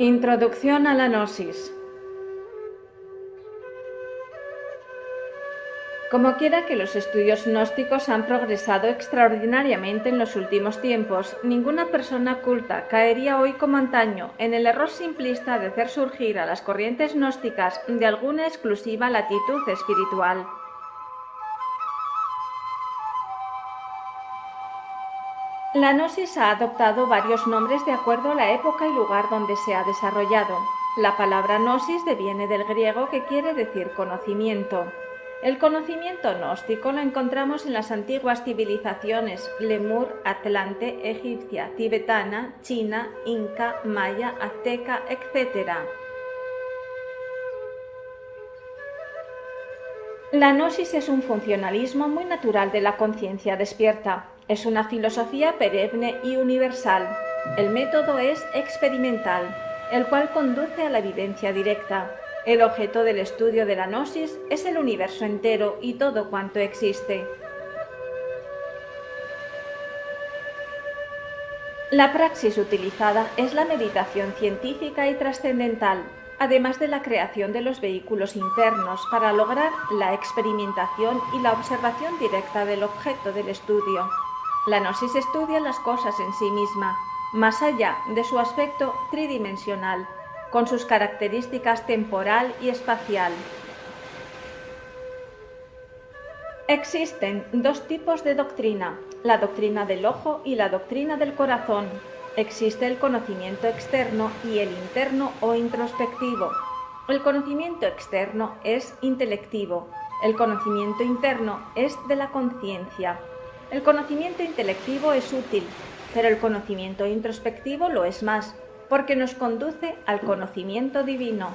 Introducción a la Gnosis. Como quiera que los estudios gnósticos han progresado extraordinariamente en los últimos tiempos, ninguna persona culta caería hoy como antaño en el error simplista de hacer surgir a las corrientes gnósticas de alguna exclusiva latitud espiritual. La Gnosis ha adoptado varios nombres de acuerdo a la época y lugar donde se ha desarrollado. La palabra gnosis deviene del griego, que quiere decir conocimiento. El conocimiento gnóstico lo encontramos en las antiguas civilizaciones lemur, atlante, egipcia, tibetana, china, inca, maya, azteca, etc. La gnosis es un funcionalismo muy natural de la conciencia despierta. Es una filosofía perenne y universal. El método es experimental, el cual conduce a la vivencia directa. El objeto del estudio de la gnosis es el universo entero y todo cuanto existe. La praxis utilizada es la meditación científica y trascendental, además de la creación de los vehículos internos para lograr la experimentación y la observación directa del objeto del estudio. La gnosis estudia las cosas en sí misma, más allá de su aspecto tridimensional, con sus características temporal y espacial. Existen dos tipos de doctrina, la doctrina del ojo y la doctrina del corazón. Existe el conocimiento externo y el interno o introspectivo. El conocimiento externo es intelectivo, el conocimiento interno es de la conciencia. El conocimiento intelectivo es útil, pero el conocimiento introspectivo lo es más, porque nos conduce al conocimiento divino.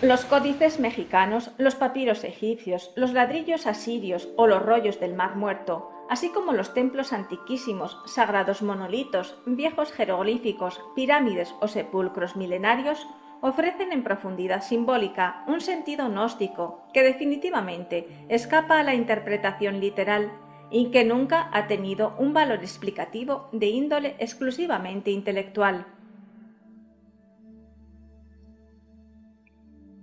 Los códices mexicanos, los papiros egipcios, los ladrillos asirios o los rollos del Mar Muerto, así como los templos antiquísimos, sagrados monolitos, viejos jeroglíficos, pirámides o sepulcros milenarios, ofrecen en profundidad simbólica un sentido gnóstico que definitivamente escapa a la interpretación literal y que nunca ha tenido un valor explicativo de índole exclusivamente intelectual.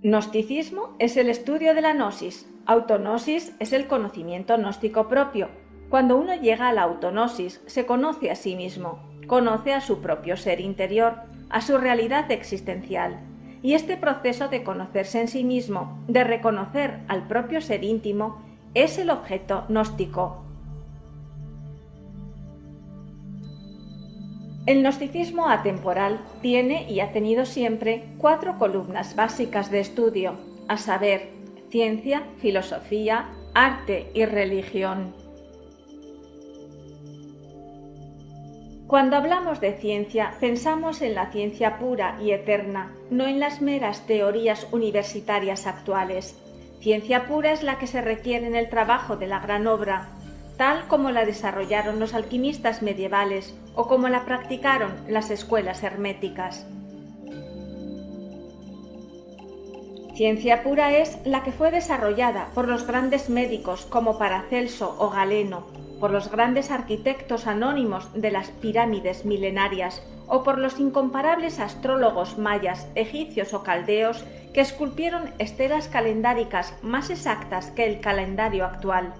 Gnosticismo es el estudio de la gnosis. Autognosis es el conocimiento gnóstico propio. Cuando uno llega a la autognosis, se conoce a sí mismo, conoce a su propio ser interior, a su realidad existencial. Y este proceso de conocerse en sí mismo, de reconocer al propio ser íntimo, es el objeto gnóstico. El gnosticismo atemporal tiene y ha tenido siempre 4 columnas básicas de estudio, a saber, ciencia, filosofía, arte y religión. Cuando hablamos de ciencia, pensamos en la ciencia pura y eterna, no en las meras teorías universitarias actuales. Ciencia pura es la que se requiere en el trabajo de la gran obra, tal como la desarrollaron los alquimistas medievales o como la practicaron las escuelas herméticas. Ciencia pura es la que fue desarrollada por los grandes médicos como Paracelso o Galeno, por los grandes arquitectos anónimos de las pirámides milenarias o por los incomparables astrólogos mayas, egipcios o caldeos que esculpieron estelas calendáricas más exactas que el calendario actual.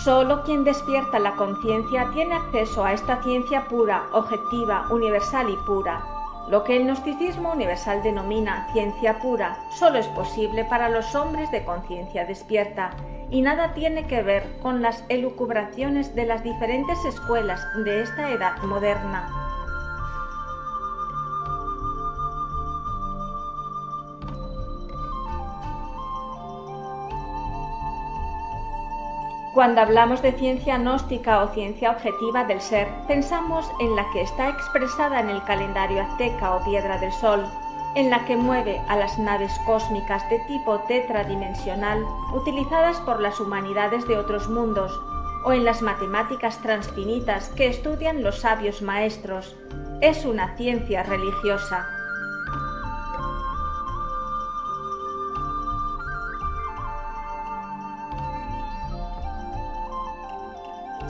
Solo quien despierta la conciencia tiene acceso a esta ciencia pura, objetiva, universal y pura. Lo que el gnosticismo universal denomina ciencia pura solo es posible para los hombres de conciencia despierta y nada tiene que ver con las elucubraciones de las diferentes escuelas de esta edad moderna. Cuando hablamos de ciencia gnóstica o ciencia objetiva del ser, pensamos en la que está expresada en el calendario azteca o piedra del sol, en la que mueve a las naves cósmicas de tipo tetradimensional utilizadas por las humanidades de otros mundos, o en las matemáticas transfinitas que estudian los sabios maestros. Es una ciencia religiosa.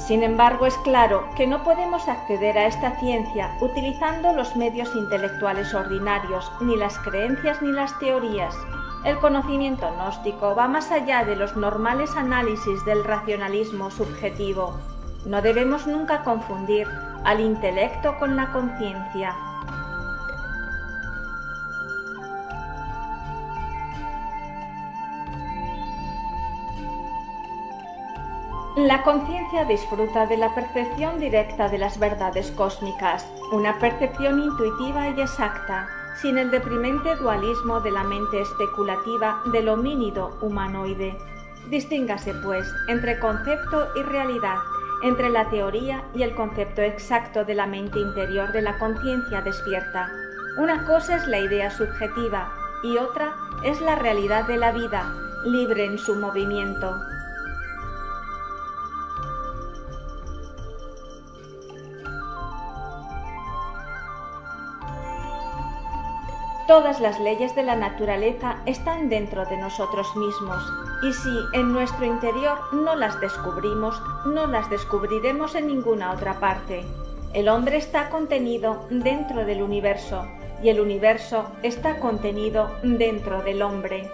Sin embargo, es claro que no podemos acceder a esta ciencia utilizando los medios intelectuales ordinarios, ni las creencias ni las teorías. El conocimiento gnóstico va más allá de los normales análisis del racionalismo subjetivo. No debemos nunca confundir al intelecto con la conciencia. La conciencia disfruta de la percepción directa de las verdades cósmicas, una percepción intuitiva y exacta, sin el deprimente dualismo de la mente especulativa del homínido humanoide. Distíngase, pues, entre concepto y realidad, entre la teoría y el concepto exacto de la mente interior de la conciencia despierta. Una cosa es la idea subjetiva y otra es la realidad de la vida, libre en su movimiento. Todas las leyes de la naturaleza están dentro de nosotros mismos, y si en nuestro interior no las descubrimos, no las descubriremos en ninguna otra parte. El hombre está contenido dentro del universo, y el universo está contenido dentro del hombre.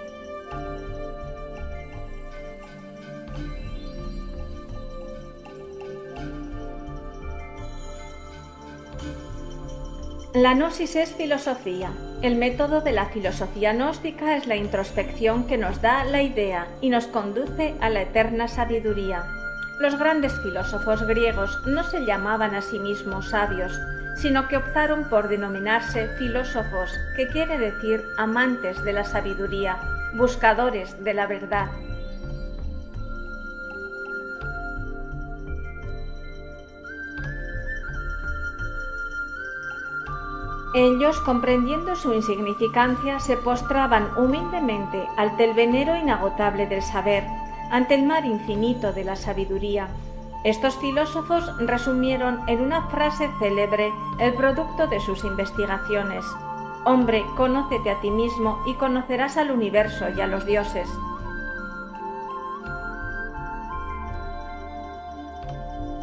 La gnosis es filosofía. El método de la filosofía gnóstica es la introspección que nos da la idea y nos conduce a la eterna sabiduría. Los grandes filósofos griegos no se llamaban a sí mismos sabios, sino que optaron por denominarse filósofos, que quiere decir amantes de la sabiduría, buscadores de la verdad. Ellos, comprendiendo su insignificancia, se postraban humildemente ante el venero inagotable del saber, ante el mar infinito de la sabiduría. Estos filósofos resumieron en una frase célebre el producto de sus investigaciones: «Hombre, conócete a ti mismo y conocerás al universo y a los dioses».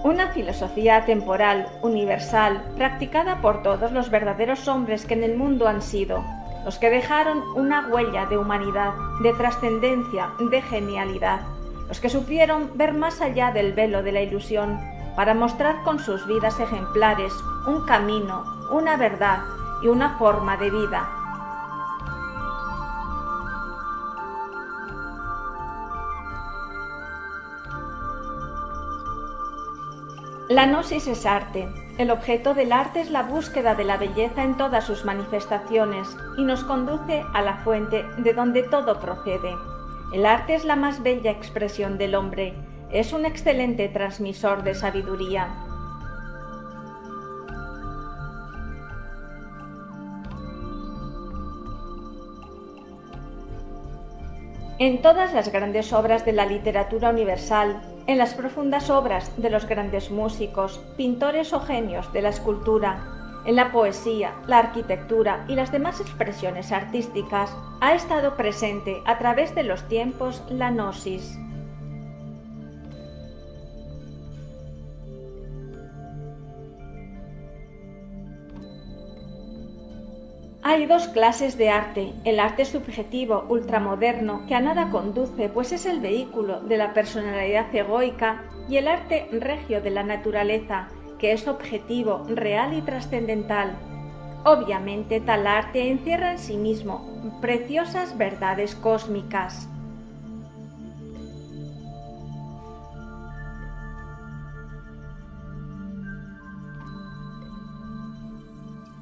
Una filosofía atemporal, universal, practicada por todos los verdaderos hombres que en el mundo han sido, los que dejaron una huella de humanidad, de trascendencia, de genialidad, los que supieron ver más allá del velo de la ilusión para mostrar con sus vidas ejemplares un camino, una verdad y una forma de vida. La gnosis es arte. El objeto del arte es la búsqueda de la belleza en todas sus manifestaciones y nos conduce a la fuente de donde todo procede. El arte es la más bella expresión del hombre, es un excelente transmisor de sabiduría. En todas las grandes obras de la literatura universal, en las profundas obras de los grandes músicos, pintores o genios de la escultura, en la poesía, la arquitectura y las demás expresiones artísticas, ha estado presente a través de los tiempos la gnosis. Hay dos clases de arte: el arte subjetivo ultramoderno, que a nada conduce, pues es el vehículo de la personalidad egoica, y el arte regio de la naturaleza, que es objetivo, real y trascendental. Obviamente, tal arte encierra en sí mismo preciosas verdades cósmicas.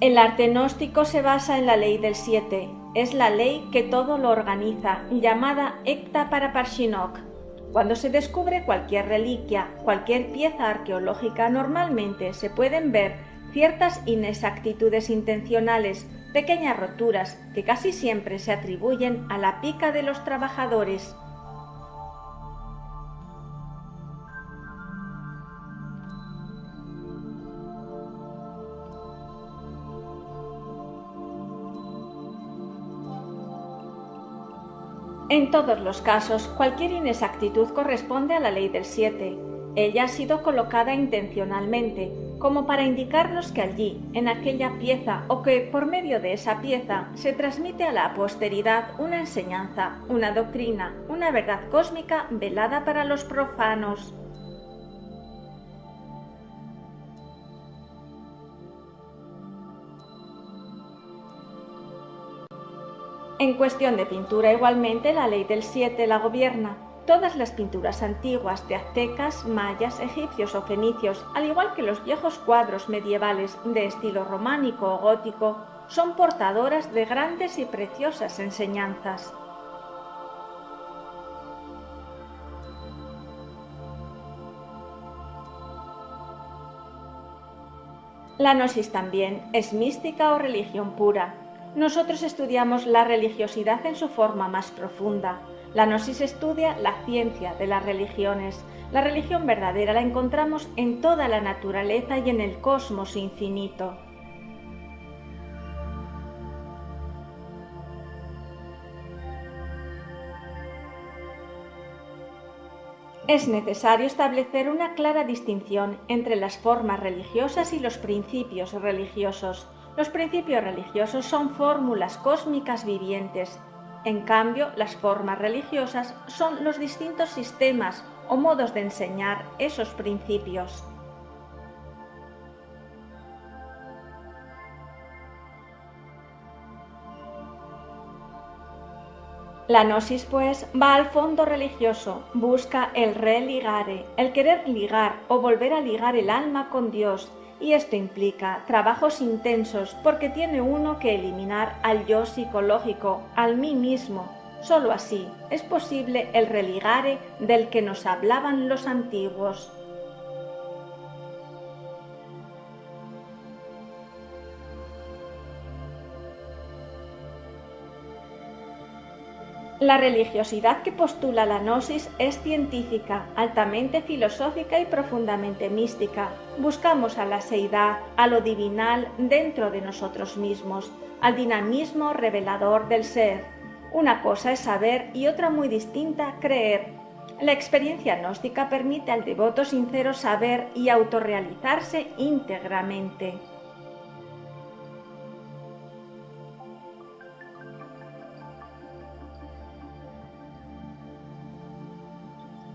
El arte gnóstico se basa en la ley del 7, es la ley que todo lo organiza, llamada Ekta Paraparshinok. Cuando se descubre cualquier reliquia, cualquier pieza arqueológica, normalmente se pueden ver ciertas inexactitudes intencionales, pequeñas roturas que casi siempre se atribuyen a la pica de los trabajadores. En todos los casos, cualquier inexactitud corresponde a la ley del 7. Ella ha sido colocada intencionalmente, como para indicarnos que allí, en aquella pieza, o que por medio de esa pieza, se transmite a la posteridad una enseñanza, una doctrina, una verdad cósmica velada para los profanos. En cuestión de pintura, igualmente, la ley del 7 la gobierna. Todas las pinturas antiguas de aztecas, mayas, egipcios o fenicios, al igual que los viejos cuadros medievales de estilo románico o gótico, son portadoras de grandes y preciosas enseñanzas. La gnosis también es mística o religión pura. Nosotros estudiamos la religiosidad en su forma más profunda. La gnosis estudia la ciencia de las religiones. La religión verdadera la encontramos en toda la naturaleza y en el cosmos infinito. Es necesario establecer una clara distinción entre las formas religiosas y los principios religiosos. Los principios religiosos son fórmulas cósmicas vivientes. En cambio, las formas religiosas son los distintos sistemas o modos de enseñar esos principios. La gnosis, pues, va al fondo religioso, busca el religare, el querer ligar o volver a ligar el alma con Dios, y esto implica trabajos intensos porque tiene uno que eliminar al yo psicológico, al mí mismo. Solo así es posible el religare del que nos hablaban los antiguos. La religiosidad que postula la gnosis es científica, altamente filosófica y profundamente mística. Buscamos a la seidad, a lo divinal dentro de nosotros mismos, al dinamismo revelador del ser. Una cosa es saber y otra muy distinta, creer. La experiencia gnóstica permite al devoto sincero saber y autorrealizarse íntegramente.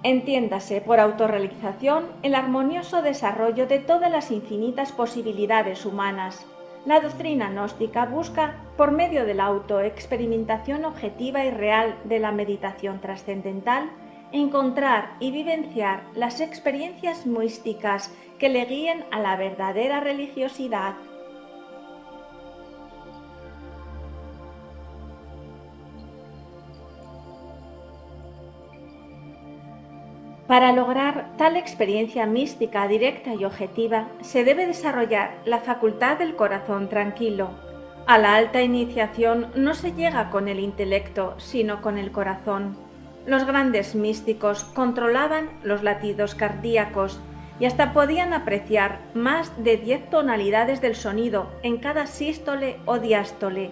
Entiéndase por autorrealización el armonioso desarrollo de todas las infinitas posibilidades humanas. La doctrina gnóstica busca, por medio de la autoexperimentación objetiva y real de la meditación trascendental, encontrar y vivenciar las experiencias místicas que le guíen a la verdadera religiosidad. Para lograr tal experiencia mística directa y objetiva, se debe desarrollar la facultad del corazón tranquilo. A la alta iniciación no se llega con el intelecto, sino con el corazón. Los grandes místicos controlaban los latidos cardíacos y hasta podían apreciar más de 10 tonalidades del sonido en cada sístole o diástole.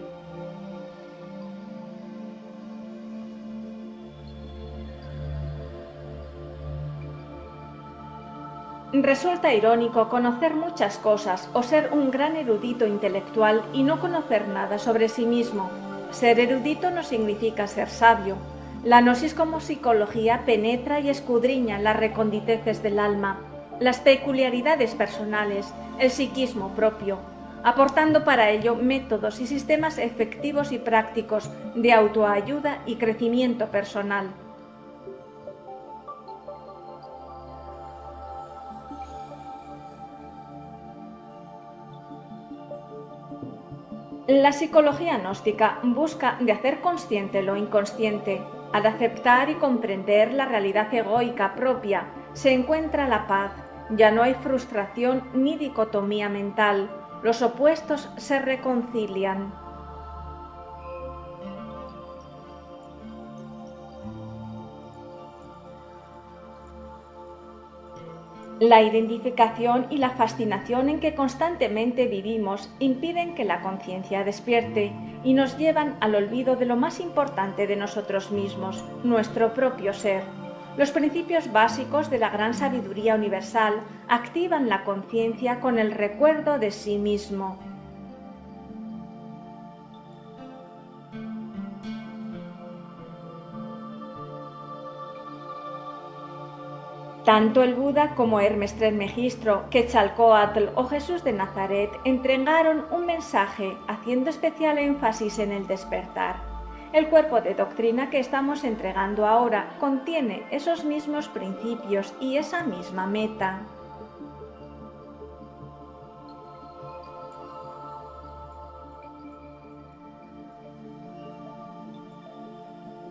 Resulta irónico conocer muchas cosas o ser un gran erudito intelectual y no conocer nada sobre sí mismo. Ser erudito no significa ser sabio. La gnosis como psicología penetra y escudriña las reconditeces del alma, las peculiaridades personales, el psiquismo propio, aportando para ello métodos y sistemas efectivos y prácticos de autoayuda y crecimiento personal. La psicología gnóstica busca de hacer consciente lo inconsciente. Al aceptar y comprender la realidad egoica propia, se encuentra la paz. Ya no hay frustración ni dicotomía mental. Los opuestos se reconcilian. La identificación y la fascinación en que constantemente vivimos impiden que la conciencia despierte y nos llevan al olvido de lo más importante de nosotros mismos, nuestro propio ser. Los principios básicos de la gran sabiduría universal activan la conciencia con el recuerdo de sí mismo. Tanto el Buda como Hermes Trismegistro, Quetzalcóatl o Jesús de Nazaret entregaron un mensaje haciendo especial énfasis en el despertar. El cuerpo de doctrina que estamos entregando ahora contiene esos mismos principios y esa misma meta.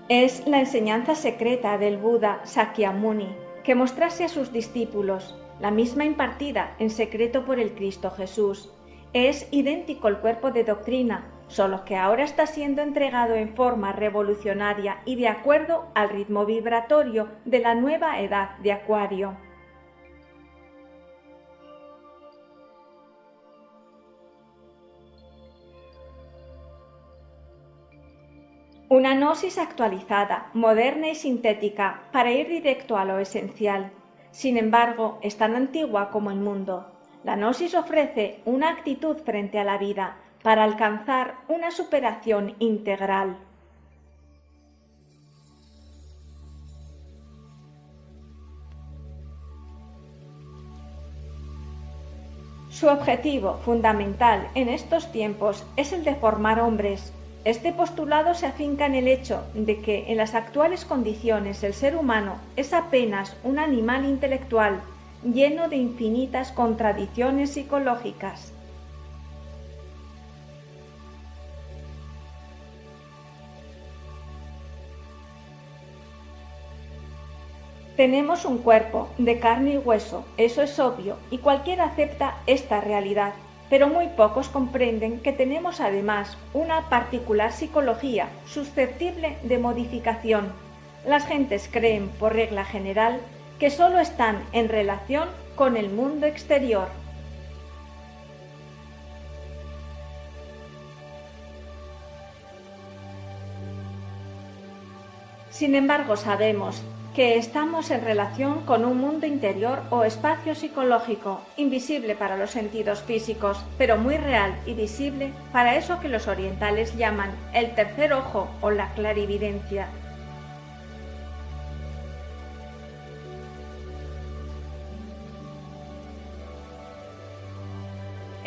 Es la enseñanza secreta del Buda Sakyamuni, que mostrase a sus discípulos, la misma impartida en secreto por el Cristo Jesús. Es idéntico el cuerpo de doctrina, solo que ahora está siendo entregado en forma revolucionaria y de acuerdo al ritmo vibratorio de la nueva edad de Acuario. Una gnosis actualizada, moderna y sintética, para ir directo a lo esencial. Sin embargo, es tan antigua como el mundo. La gnosis ofrece una actitud frente a la vida para alcanzar una superación integral. Su objetivo fundamental en estos tiempos es el de formar hombres. Este postulado se afinca en el hecho de que en las actuales condiciones el ser humano es apenas un animal intelectual lleno de infinitas contradicciones psicológicas. Tenemos un cuerpo de carne y hueso, eso es obvio, y cualquiera acepta esta realidad. Pero muy pocos comprenden que tenemos además una particular psicología susceptible de modificación. Las gentes creen, por regla general, que solo están en relación con el mundo exterior. Sin embargo, sabemos que estamos en relación con un mundo interior o espacio psicológico, invisible para los sentidos físicos, pero muy real y visible para eso que los orientales llaman el tercer ojo o la clarividencia.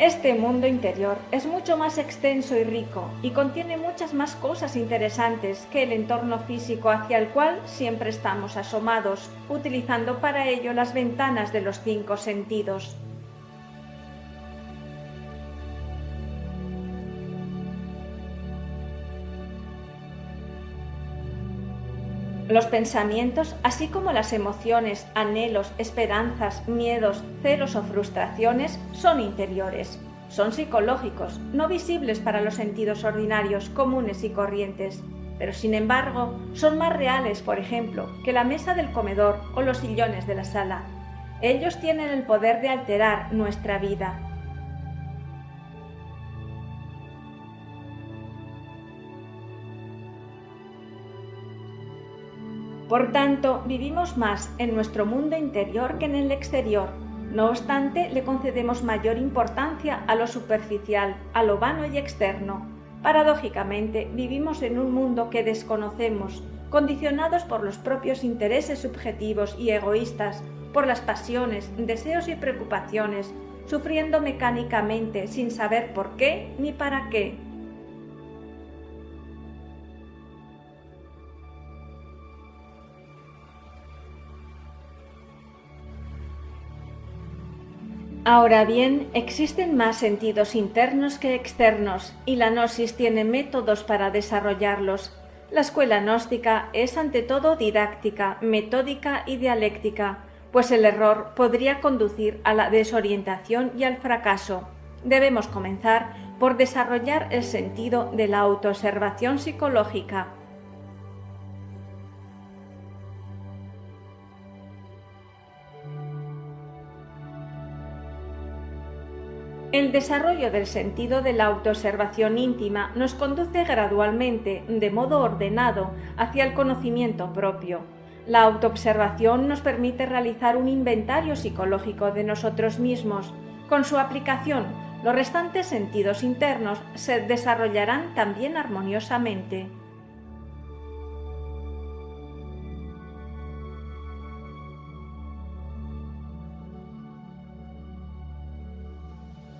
Este mundo interior es mucho más extenso y rico y contiene muchas más cosas interesantes que el entorno físico hacia el cual siempre estamos asomados, utilizando para ello las ventanas de los 5 sentidos. Los pensamientos, así como las emociones, anhelos, esperanzas, miedos, celos o frustraciones, son interiores. Son psicológicos, no visibles para los sentidos ordinarios, comunes y corrientes. Pero sin embargo, son más reales, por ejemplo, que la mesa del comedor o los sillones de la sala. Ellos tienen el poder de alterar nuestra vida. Por tanto, vivimos más en nuestro mundo interior que en el exterior. No obstante, le concedemos mayor importancia a lo superficial, a lo vano y externo. Paradójicamente, vivimos en un mundo que desconocemos, condicionados por los propios intereses subjetivos y egoístas, por las pasiones, deseos y preocupaciones, sufriendo mecánicamente sin saber por qué ni para qué. Ahora bien, existen más sentidos internos que externos y la gnosis tiene métodos para desarrollarlos. La escuela gnóstica es ante todo didáctica, metódica y dialéctica, pues el error podría conducir a la desorientación y al fracaso. Debemos comenzar por desarrollar el sentido de la autoobservación psicológica. El desarrollo del sentido de la autoobservación íntima nos conduce gradualmente, de modo ordenado, hacia el conocimiento propio. La autoobservación nos permite realizar un inventario psicológico de nosotros mismos. Con su aplicación, los restantes sentidos internos se desarrollarán también armoniosamente.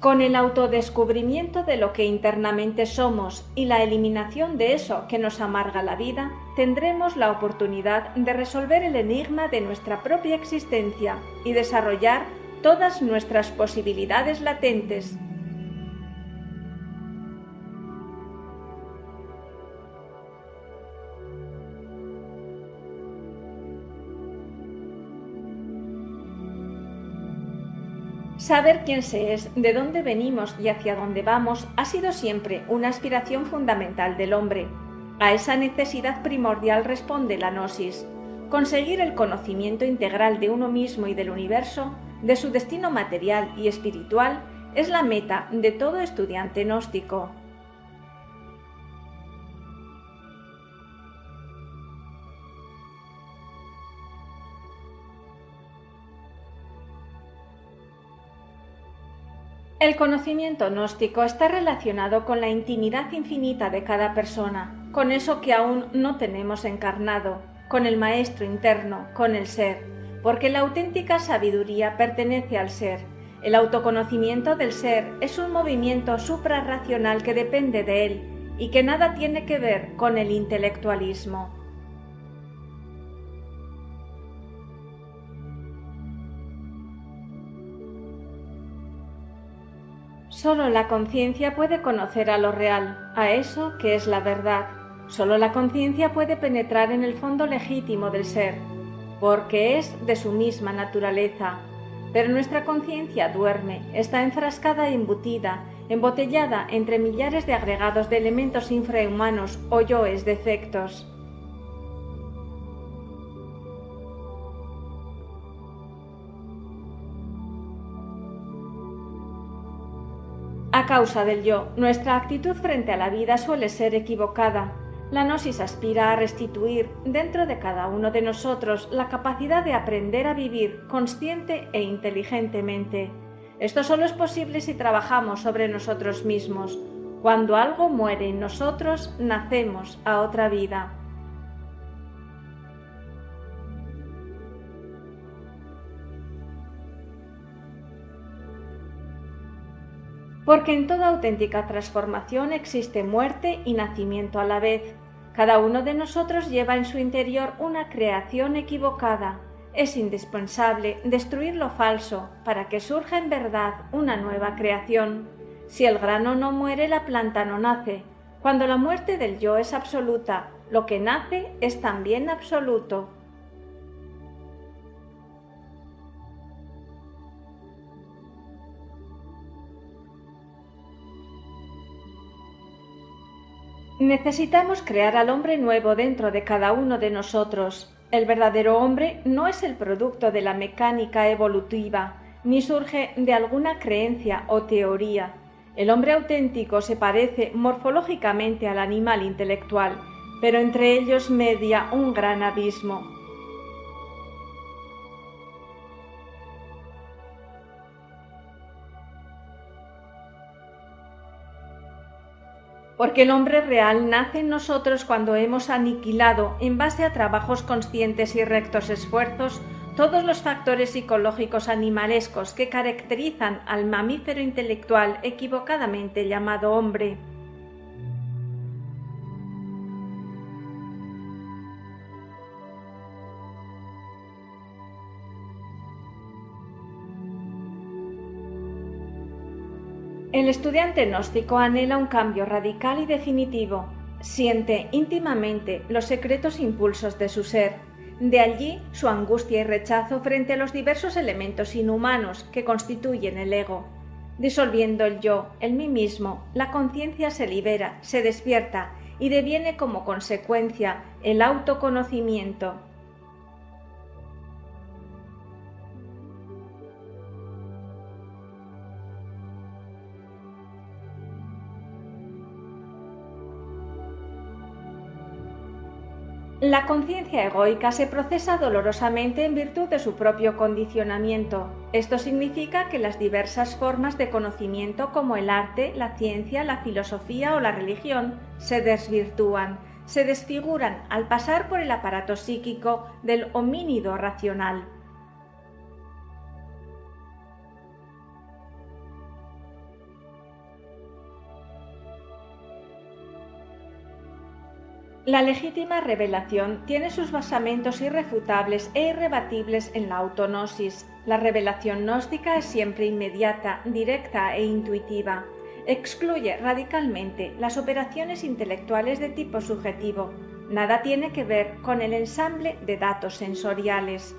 Con el autodescubrimiento de lo que internamente somos y la eliminación de eso que nos amarga la vida, tendremos la oportunidad de resolver el enigma de nuestra propia existencia y desarrollar todas nuestras posibilidades latentes. Saber quién se es, de dónde venimos y hacia dónde vamos ha sido siempre una aspiración fundamental del hombre. A esa necesidad primordial responde la gnosis: conseguir el conocimiento integral de uno mismo y del universo, de su destino material y espiritual, es la meta de todo estudiante gnóstico. El conocimiento gnóstico está relacionado con la intimidad infinita de cada persona, con eso que aún no tenemos encarnado, con el maestro interno, con el ser, porque la auténtica sabiduría pertenece al ser. El autoconocimiento del ser es un movimiento suprarracional que depende de él y que nada tiene que ver con el intelectualismo. Solo la conciencia puede conocer a lo real, a eso que es la verdad. Solo la conciencia puede penetrar en el fondo legítimo del ser, porque es de su misma naturaleza. Pero nuestra conciencia duerme, está enfrascada e embutida, embotellada entre millares de agregados de elementos infrahumanos o yoes defectos. A causa del yo, nuestra actitud frente a la vida suele ser equivocada. La gnosis aspira a restituir dentro de cada uno de nosotros la capacidad de aprender a vivir consciente e inteligentemente. Esto solo es posible si trabajamos sobre nosotros mismos. Cuando algo muere en nosotros, nacemos a otra vida. Porque en toda auténtica transformación existe muerte y nacimiento a la vez. Cada uno de nosotros lleva en su interior una creación equivocada. Es indispensable destruir lo falso para que surja en verdad una nueva creación. Si el grano no muere, la planta no nace. Cuando la muerte del yo es absoluta, lo que nace es también absoluto. Necesitamos crear al hombre nuevo dentro de cada uno de nosotros. El verdadero hombre no es el producto de la mecánica evolutiva, ni surge de alguna creencia o teoría. El hombre auténtico se parece morfológicamente al animal intelectual, pero entre ellos media un gran abismo. Porque el hombre real nace en nosotros cuando hemos aniquilado, en base a trabajos conscientes y rectos esfuerzos, todos los factores psicológicos animalescos que caracterizan al mamífero intelectual equivocadamente llamado hombre. El estudiante gnóstico anhela un cambio radical y definitivo. Siente íntimamente los secretos impulsos de su ser. De allí su angustia y rechazo frente a los diversos elementos inhumanos que constituyen el ego. Disolviendo el yo, el mí mismo, la conciencia se libera, se despierta y deviene como consecuencia el autoconocimiento. La conciencia egoica se procesa dolorosamente en virtud de su propio condicionamiento. Esto significa que las diversas formas de conocimiento como el arte, la ciencia, la filosofía o la religión se desvirtúan, se desfiguran al pasar por el aparato psíquico del homínido racional. La legítima revelación tiene sus basamentos irrefutables e irrebatibles en la autognosis. La revelación gnóstica es siempre inmediata, directa e intuitiva. Excluye radicalmente las operaciones intelectuales de tipo subjetivo. Nada tiene que ver con el ensamble de datos sensoriales.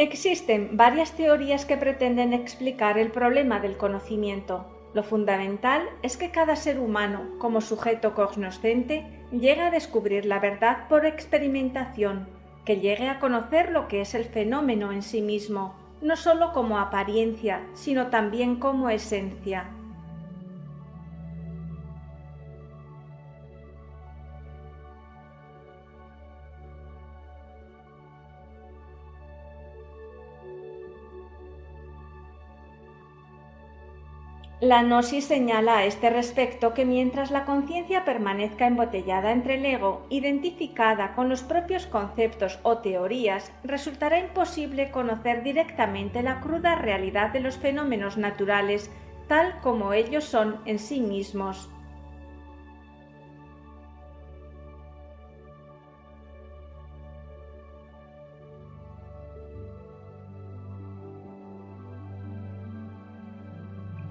Existen varias teorías que pretenden explicar el problema del conocimiento. Lo fundamental es que cada ser humano, como sujeto cognoscente, llega a descubrir la verdad por experimentación, que llegue a conocer lo que es el fenómeno en sí mismo, no sólo como apariencia, sino también como esencia. La gnosis señala a este respecto que mientras la conciencia permanezca embotellada entre el ego, identificada con los propios conceptos o teorías, resultará imposible conocer directamente la cruda realidad de los fenómenos naturales, tal como ellos son en sí mismos.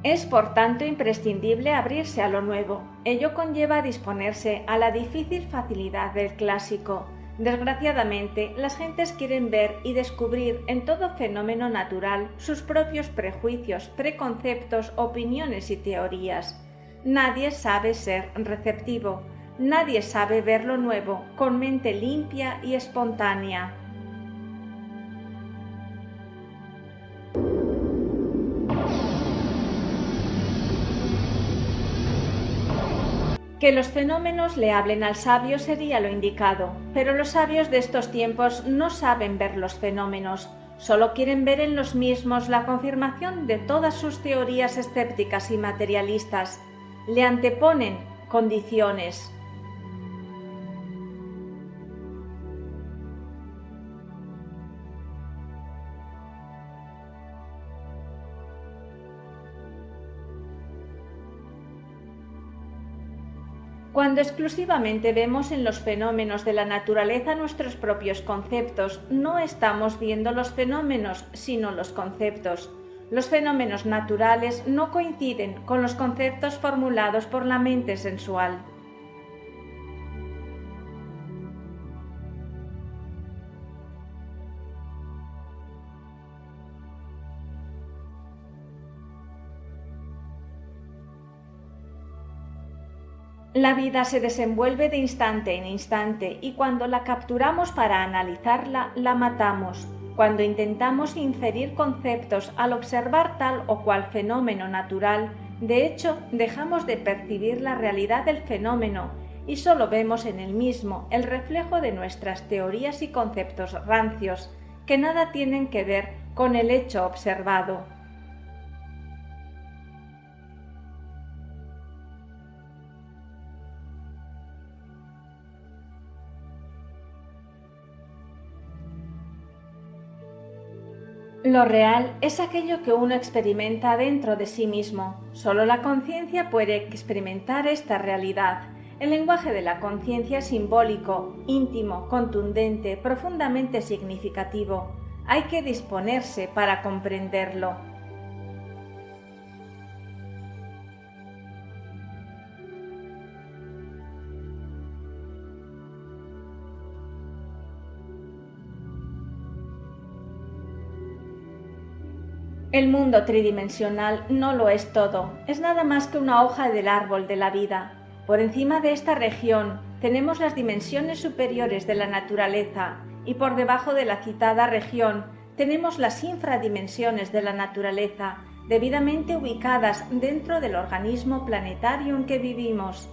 Es por tanto imprescindible abrirse a lo nuevo. Ello conlleva disponerse a la difícil facilidad del clásico. Desgraciadamente, las gentes quieren ver y descubrir en todo fenómeno natural sus propios prejuicios, preconceptos, opiniones y teorías. Nadie sabe ser receptivo. Nadie sabe ver lo nuevo con mente limpia y espontánea. Que los fenómenos le hablen al sabio sería lo indicado, pero los sabios de estos tiempos no saben ver los fenómenos, solo quieren ver en los mismos la confirmación de todas sus teorías escépticas y materialistas. Le anteponen condiciones. Cuando exclusivamente vemos en los fenómenos de la naturaleza nuestros propios conceptos, no estamos viendo los fenómenos, sino los conceptos. Los fenómenos naturales no coinciden con los conceptos formulados por la mente sensual. La vida se desenvuelve de instante en instante y cuando la capturamos para analizarla, la matamos. Cuando intentamos inferir conceptos al observar tal o cual fenómeno natural, de hecho, dejamos de percibir la realidad del fenómeno y solo vemos en el mismo el reflejo de nuestras teorías y conceptos rancios, que nada tienen que ver con el hecho observado. Lo real es aquello que uno experimenta dentro de sí mismo. Solo la conciencia puede experimentar esta realidad. El lenguaje de la conciencia es simbólico, íntimo, contundente, profundamente significativo. Hay que disponerse para comprenderlo. El mundo tridimensional no lo es todo, es nada más que una hoja del árbol de la vida. Por encima de esta región tenemos las dimensiones superiores de la naturaleza y por debajo de la citada región tenemos las infradimensiones de la naturaleza, debidamente ubicadas dentro del organismo planetario en que vivimos.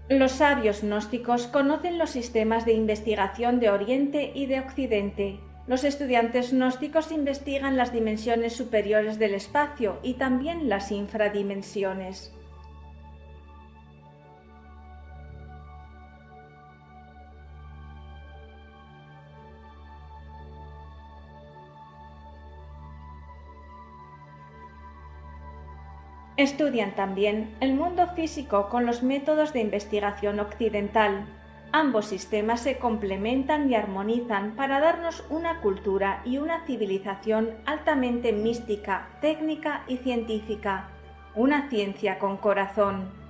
Los sabios gnósticos conocen los sistemas de investigación de Oriente y de Occidente. Los estudiantes gnósticos investigan las dimensiones superiores del espacio y también las infradimensiones. Estudian también el mundo físico con los métodos de investigación occidental. Ambos sistemas se complementan y armonizan para darnos una cultura y una civilización altamente mística, técnica y científica, una ciencia con corazón.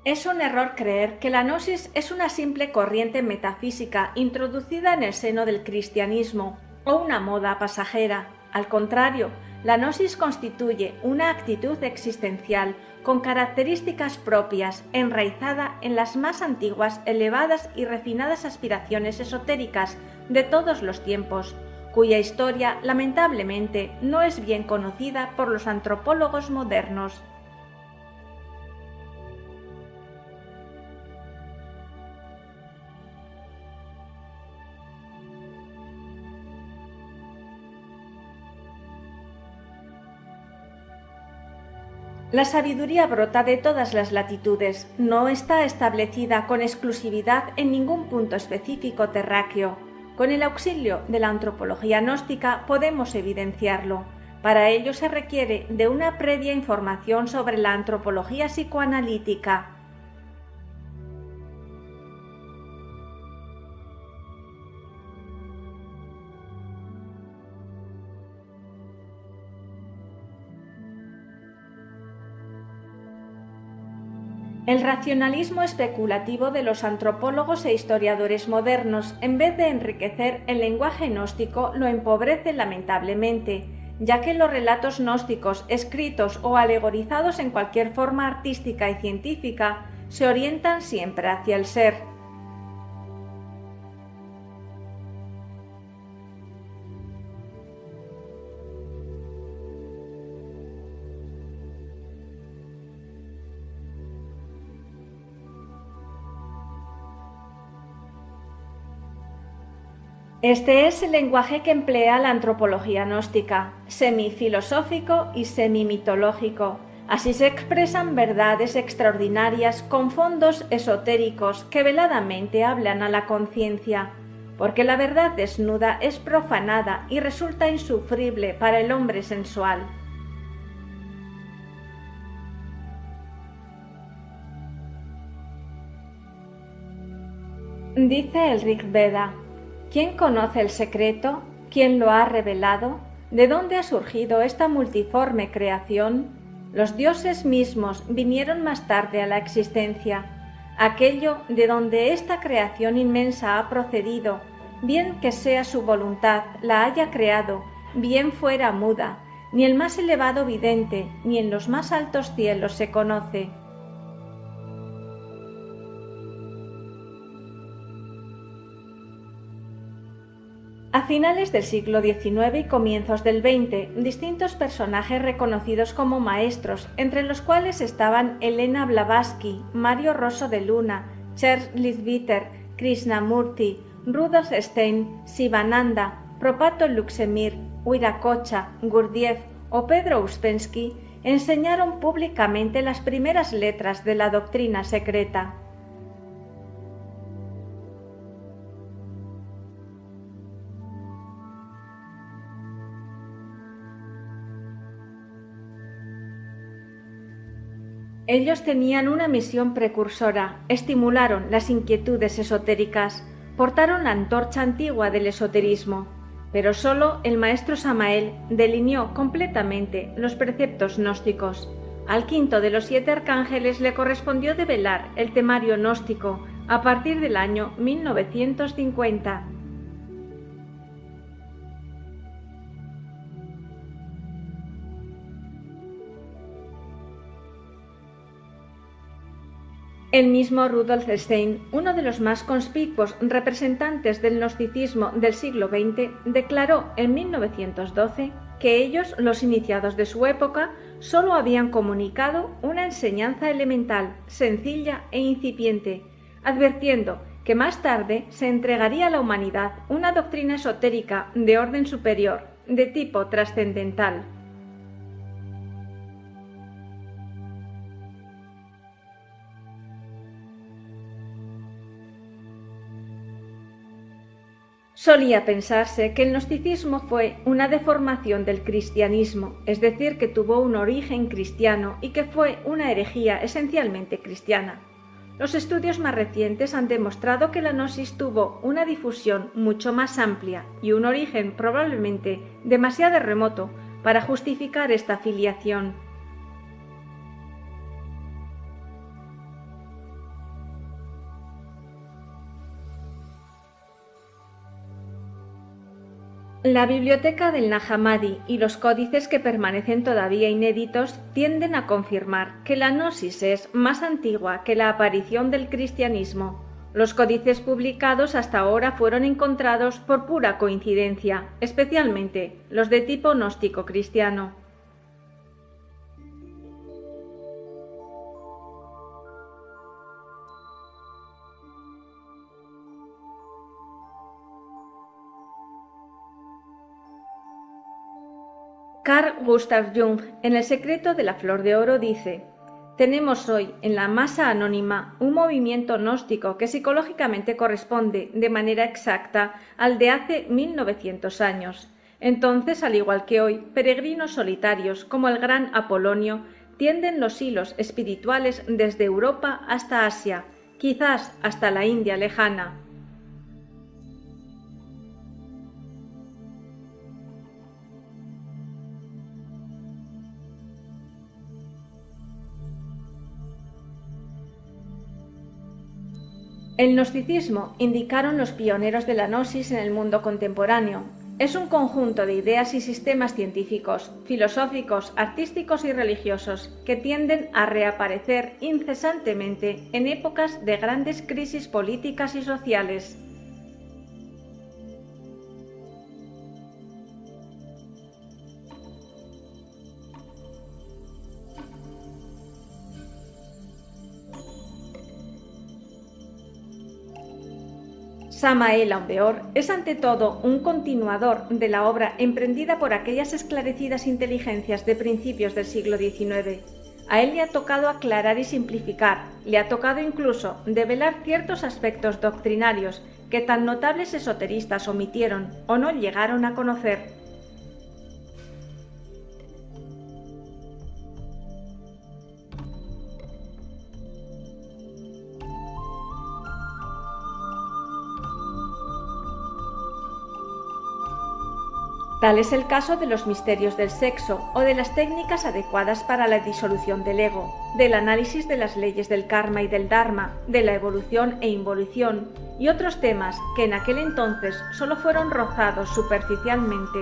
Es un error creer que la gnosis es una simple corriente metafísica introducida en el seno del cristianismo o una moda pasajera. Al contrario, la gnosis constituye una actitud existencial con características propias, enraizada en las más antiguas, elevadas y refinadas aspiraciones esotéricas de todos los tiempos, cuya historia, lamentablemente, no es bien conocida por los antropólogos modernos. La sabiduría brota de todas las latitudes, no está establecida con exclusividad en ningún punto específico terráqueo. Con el auxilio de la antropología gnóstica podemos evidenciarlo. Para ello se requiere de una previa información sobre la antropología psicoanalítica. El racionalismo especulativo de los antropólogos e historiadores modernos, en vez de enriquecer el lenguaje gnóstico, lo empobrece lamentablemente, ya que los relatos gnósticos, escritos o alegorizados en cualquier forma artística y científica, se orientan siempre hacia el ser. Este es el lenguaje que emplea la antropología gnóstica, semifilosófico y semimitológico. Así se expresan verdades extraordinarias con fondos esotéricos que veladamente hablan a la conciencia, porque la verdad desnuda es profanada y resulta insufrible para el hombre sensual. Dice el Rig Veda: ¿quién conoce el secreto? ¿Quién lo ha revelado? ¿De dónde ha surgido esta multiforme creación? Los dioses mismos vinieron más tarde a la existencia. Aquello de donde esta creación inmensa ha procedido, bien que sea su voluntad, la haya creado, bien fuera muda, ni el más elevado vidente, ni en los más altos cielos se conoce. A finales del siglo XIX y comienzos del XX, distintos personajes reconocidos como maestros, entre los cuales estaban Elena Blavatsky, Mario Rosso de Luna, Charles Leadbeater, Krishnamurti, Rudolf Stein, Sivananda, Propato Luxemir, Viracocha, Gurdjieff o Pedro Uspensky, enseñaron públicamente las primeras letras de la doctrina secreta. Ellos tenían una misión precursora, estimularon las inquietudes esotéricas, portaron la antorcha antigua del esoterismo. Pero solo el maestro Samael delineó completamente los preceptos gnósticos. Al quinto de los 7 arcángeles le correspondió develar el temario gnóstico a partir del año 1950. El mismo Rudolf Stein, uno de los más conspicuos representantes del gnosticismo del siglo XX, declaró en 1912 que ellos, los iniciados de su época, solo habían comunicado una enseñanza elemental, sencilla e incipiente, advirtiendo que más tarde se entregaría a la humanidad una doctrina esotérica de orden superior, de tipo trascendental. Solía pensarse que el gnosticismo fue una deformación del cristianismo, es decir, que tuvo un origen cristiano y que fue una herejía esencialmente cristiana. Los estudios más recientes han demostrado que la gnosis tuvo una difusión mucho más amplia y un origen probablemente demasiado remoto para justificar esta filiación. La biblioteca del Nag Hammadi y los códices que permanecen todavía inéditos tienden a confirmar que la gnosis es más antigua que la aparición del cristianismo. Los códices publicados hasta ahora fueron encontrados por pura coincidencia, especialmente los de tipo gnóstico cristiano. Carl Gustav Jung, en El secreto de la flor de oro, dice: «Tenemos hoy en la masa anónima un movimiento gnóstico que psicológicamente corresponde de manera exacta al de hace 1900 años. Entonces, al igual que hoy, peregrinos solitarios como el gran Apolonio tienden los hilos espirituales desde Europa hasta Asia, quizás hasta la India lejana». El gnosticismo, indicaron los pioneros de la gnosis en el mundo contemporáneo, es un conjunto de ideas y sistemas científicos, filosóficos, artísticos y religiosos que tienden a reaparecer incesantemente en épocas de grandes crisis políticas y sociales. Samael Aun Weor es ante todo un continuador de la obra emprendida por aquellas esclarecidas inteligencias de principios del siglo XIX. A él le ha tocado aclarar y simplificar, le ha tocado incluso develar ciertos aspectos doctrinarios que tan notables esoteristas omitieron o no llegaron a conocer. Tal es el caso de los misterios del sexo o de las técnicas adecuadas para la disolución del ego, del análisis de las leyes del karma y del dharma, de la evolución e involución y otros temas que en aquel entonces solo fueron rozados superficialmente.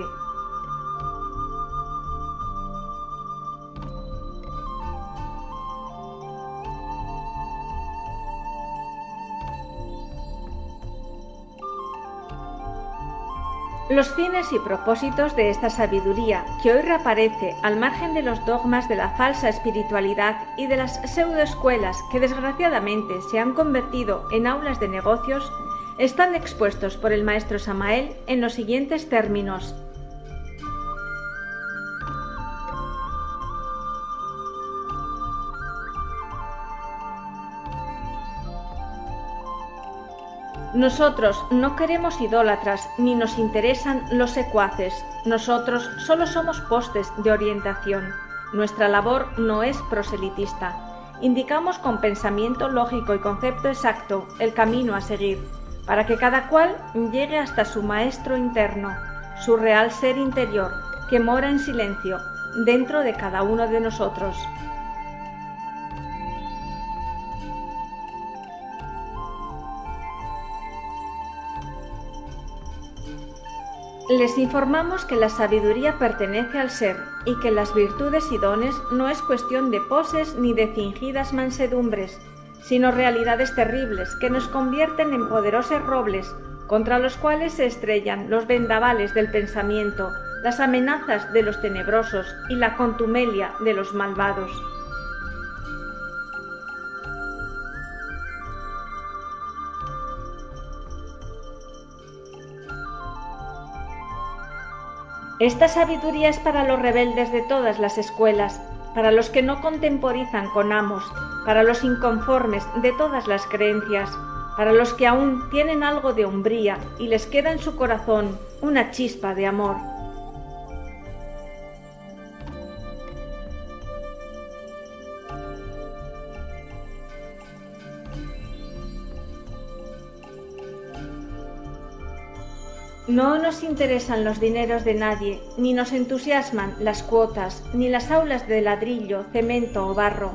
Los fines y propósitos de esta sabiduría, que hoy reaparece al margen de los dogmas de la falsa espiritualidad y de las pseudoescuelas que desgraciadamente se han convertido en aulas de negocios, están expuestos por el maestro Samael en los siguientes términos. Nosotros no queremos idólatras ni nos interesan los secuaces. Nosotros solo somos postes de orientación. Nuestra labor no es proselitista. Indicamos con pensamiento lógico y concepto exacto el camino a seguir, para que cada cual llegue hasta su maestro interno. su real ser interior, que mora en silencio dentro de cada uno de nosotros. Les informamos que la sabiduría pertenece al ser y que las virtudes y dones no es cuestión de poses ni de fingidas mansedumbres, sino realidades terribles que nos convierten en poderosos robles contra los cuales se estrellan los vendavales del pensamiento, las amenazas de los tenebrosos y la contumelia de los malvados. Esta sabiduría es para los rebeldes de todas las escuelas, para los que no contemporizan con amos, para los inconformes de todas las creencias, para los que aún tienen algo de umbría y les queda en su corazón una chispa de amor. No nos interesan los dineros de nadie, ni nos entusiasman las cuotas, ni las aulas de ladrillo, cemento o barro,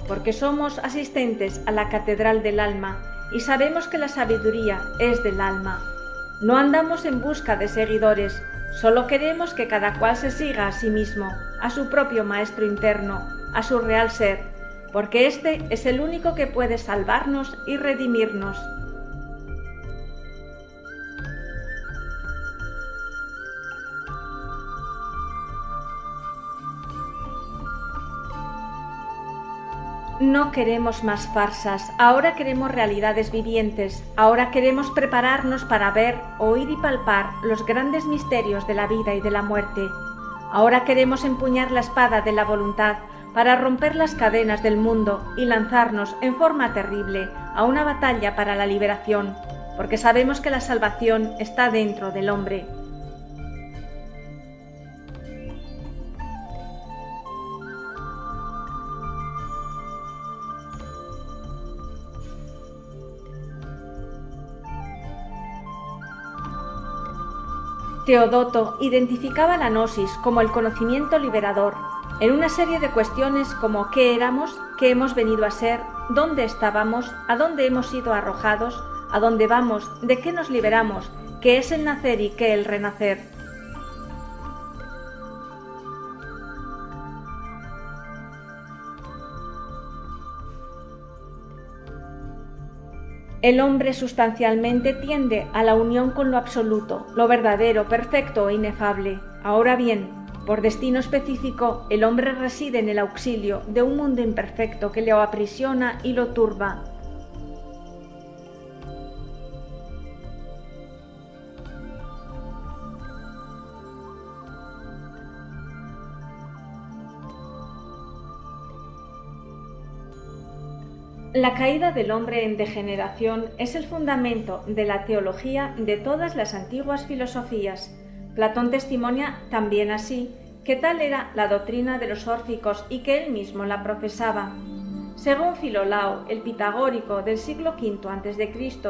porque somos asistentes a la catedral del alma y sabemos que la sabiduría es del alma. No andamos en busca de seguidores, solo queremos que cada cual se siga a sí mismo, a su propio maestro interno, a su real ser, porque este es el único que puede salvarnos y redimirnos. No queremos más farsas, ahora queremos realidades vivientes, ahora queremos prepararnos para ver, oír y palpar los grandes misterios de la vida y de la muerte. Ahora queremos empuñar la espada de la voluntad para romper las cadenas del mundo y lanzarnos en forma terrible a una batalla para la liberación, porque sabemos que la salvación está dentro del hombre. Teodoto identificaba la gnosis como el conocimiento liberador, en una serie de cuestiones como qué éramos, qué hemos venido a ser, dónde estábamos, a dónde hemos sido arrojados, a dónde vamos, de qué nos liberamos, qué es el nacer y qué el renacer. El hombre sustancialmente tiende a la unión con lo absoluto, lo verdadero, perfecto e inefable. Ahora bien, por destino específico, el hombre reside en el auxilio de un mundo imperfecto que lo aprisiona y lo turba. La caída del hombre en degeneración es el fundamento de la teología de todas las antiguas filosofías. Platón testimonia también así que tal era la doctrina de los órficos y que él mismo la profesaba. Según Filolao, el pitagórico del siglo V a.C.,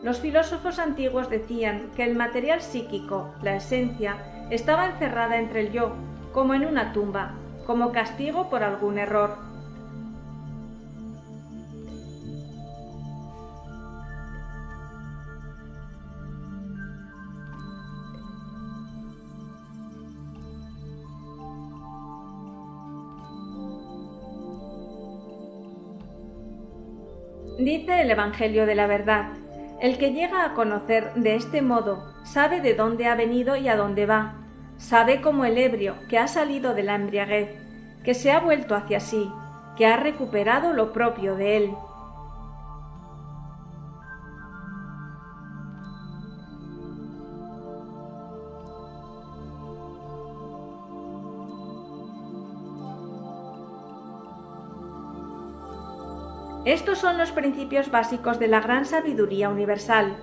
los filósofos antiguos decían que el material psíquico, la esencia, estaba encerrada entre el yo, como en una tumba, como castigo por algún error. Dice el Evangelio de la Verdad: el que llega a conocer de este modo sabe de dónde ha venido y a dónde va, sabe como el ebrio que ha salido de la embriaguez, que se ha vuelto hacia sí, que ha recuperado lo propio de él. Estos son los principios básicos de la gran sabiduría universal.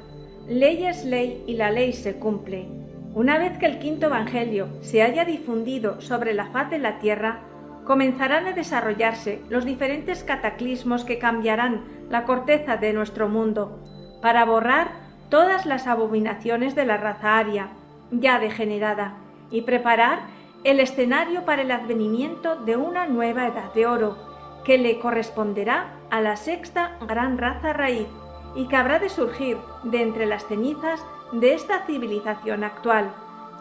Ley es ley y la ley se cumple. Una vez que el quinto evangelio se haya difundido sobre la faz de la tierra, comenzarán a desarrollarse los diferentes cataclismos que cambiarán la corteza de nuestro mundo, para borrar todas las abominaciones de la raza aria, ya degenerada, y preparar el escenario para el advenimiento de una nueva edad de oro, que le corresponderá a la sexta gran raza raíz y que habrá de surgir de entre las cenizas de esta civilización actual,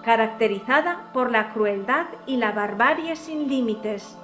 caracterizada por la crueldad y la barbarie sin límites.